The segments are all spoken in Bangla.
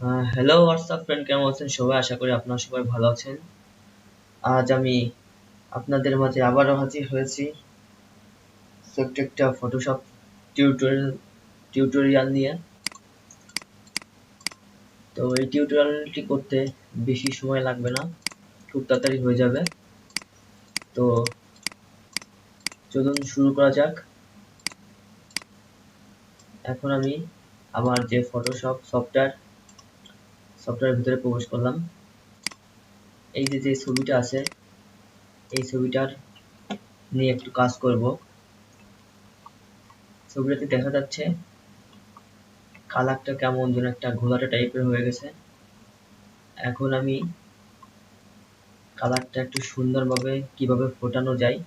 হ্যালো হোয়াটসঅ্যাপ ফ্রেন্ড, কেমন আছেন সবাই? আশা করি আপনারা সবাই ভালো আছেন। আজ আমি আপনাদের মাঝে আবারও হাজির হয়েছি ছোট্ট একটা ফটোশপ টিউটোরিয়াল নিয়ে। তো এই টিউটোরিয়ালটি করতে বেশি সময় লাগবে না, খুব তাড়াতাড়ি হয়ে যাবে। তো চলুন শুরু করা যাক। এখন আমি আমার যে ফটোশপ সফটওয়্যারের ভিতরে প্রবেশ করলাম। এই যে ছবিটা আছে, এই ছবিটার নিয়ে একটু কাজ করব। ছবিটাতে দেখা যাচ্ছে কালারটা কেমন যেন একটা ঘোলাটে টাইপের হয়ে গেছে। এখন আমি কালারটা একটু সুন্দরভাবে কিভাবে ফোটানো যায়,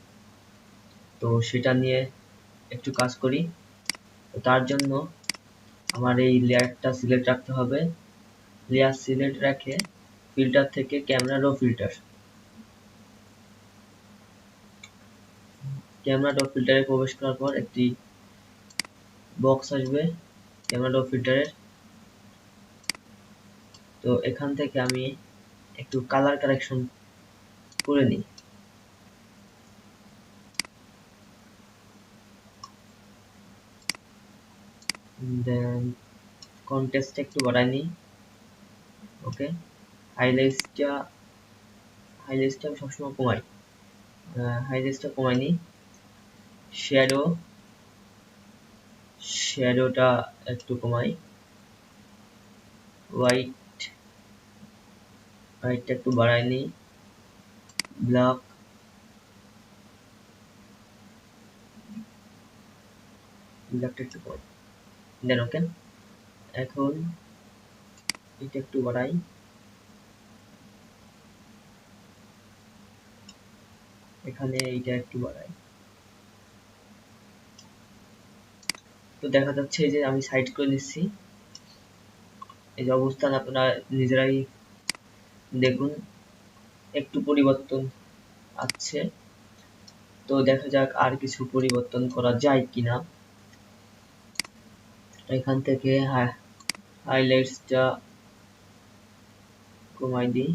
তো সেটা নিয়ে একটু কাজ করি। তো তার জন্য আমার এই লেয়ারটা সিলেক্ট রাখতে হবে। লেয়ার সিলেক্ট রেখে ফিল্টার থেকে ক্যামেরা র ফিল্টারে প্রবেশ করার পর একটি বক্স আসবে ক্যামেরা র ফিল্টারের। তো এখান থেকে আমি একটু কালার কারেকশন করে নিই। দেন কন্ট্রাস্টটা একটু বাড়াই নিই। ওকে, হাইলাইটসটা হাইলাইটসটা আমি সবসময় কমাই। হাইলাইটসটা কমাই নিই। শ্যাডোটা একটু কমাই। হোয়াইটটা একটু বাড়াই নিই। ব্ল্যাকটা একটু কমাই। দেন ওকে। এখন এটা একটু বাড়াই। এখানে এইটা একটু বাড়াই। তো দেখা যাচ্ছে যে আমি সাইড করে নিচ্ছি। এই যে অবস্থান আপনারা নিজেরাই দেখুন, একটু পরিবর্তন আসছে। তো দেখা যাক আর কিছু পরিবর্তন করা যায় কিনা। এখান থেকে হাইলাইটসটা কমাই দিই।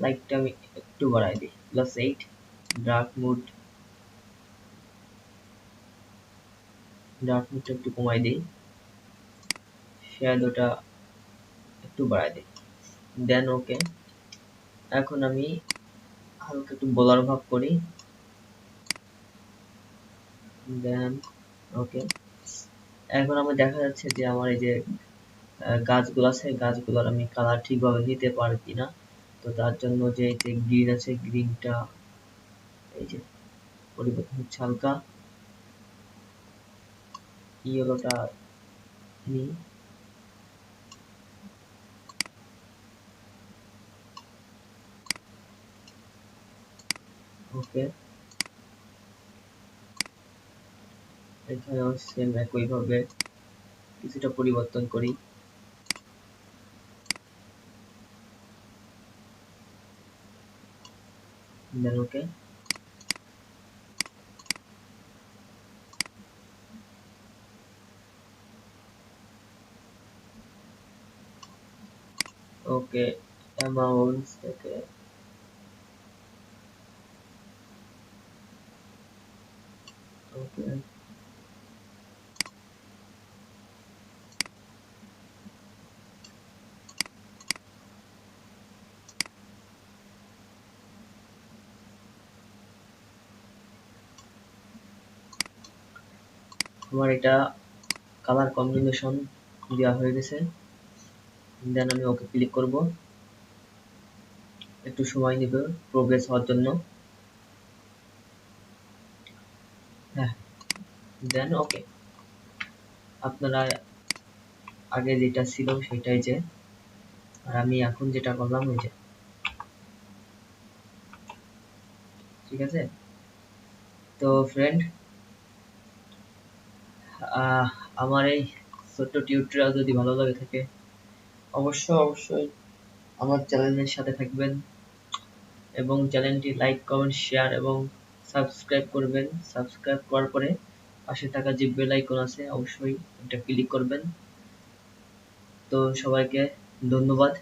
লাইটটা আমি একটু বাড়াই দিই, +8। ডার্ক মুডটা একটু কমাই দিই। শ্যাডোটা একটু বাড়াই দিই। দেন ওকে। এখন আমি হালকা একটু ব্লার ভাব করি। দেন ওকে। এখন আমার দেখা যাচ্ছে যে আমার এই যে গাছগুলো আছে, গাছগুলোর আমি কালার ঠিকভাবে নিতে পারি কিনা। তো তার জন্য যে এই যে গ্রিন আছে, গ্রিনটা এই যে পরিবর্তন হচ্ছে হালকা। ইয়েলোটা নিই। ওকে, এখানেও সেম একইভাবে কিছুটা পরিবর্তন করি। দেন ওকে। ওকে, অ্যামাউন্ট থেকে ওকে। আমার এটা কালার কম্বিনেশন দেওয়া হয়ে গেছে। দেন আমি ওকে ক্লিক করব। একটু সময় নেবে প্রোগ্রেস হওয়ার জন্য। হ্যাঁ, দেন ওকে। আপনারা আগে যেটা ছিল সেটাই যে, আর আমি এখন যেটা করলাম ওই যে, ঠিক আছে। তো ফ্রেন্ড, আমার এই ছোট্ট টিউটোরিয়াল যদি ভালো লাগে থাকে, অবশ্যই আমার চ্যানেলের সাথে থাকবেন এবং চ্যানেলটি লাইক, কমেন্ট, শেয়ার এবং সাবস্ক্রাইব করবেন। সাবস্ক্রাইব করার পরে পাশে থাকা যে বেল আইকন আছে অবশ্যই এটা ক্লিক করবেন। তো সবাইকে ধন্যবাদ।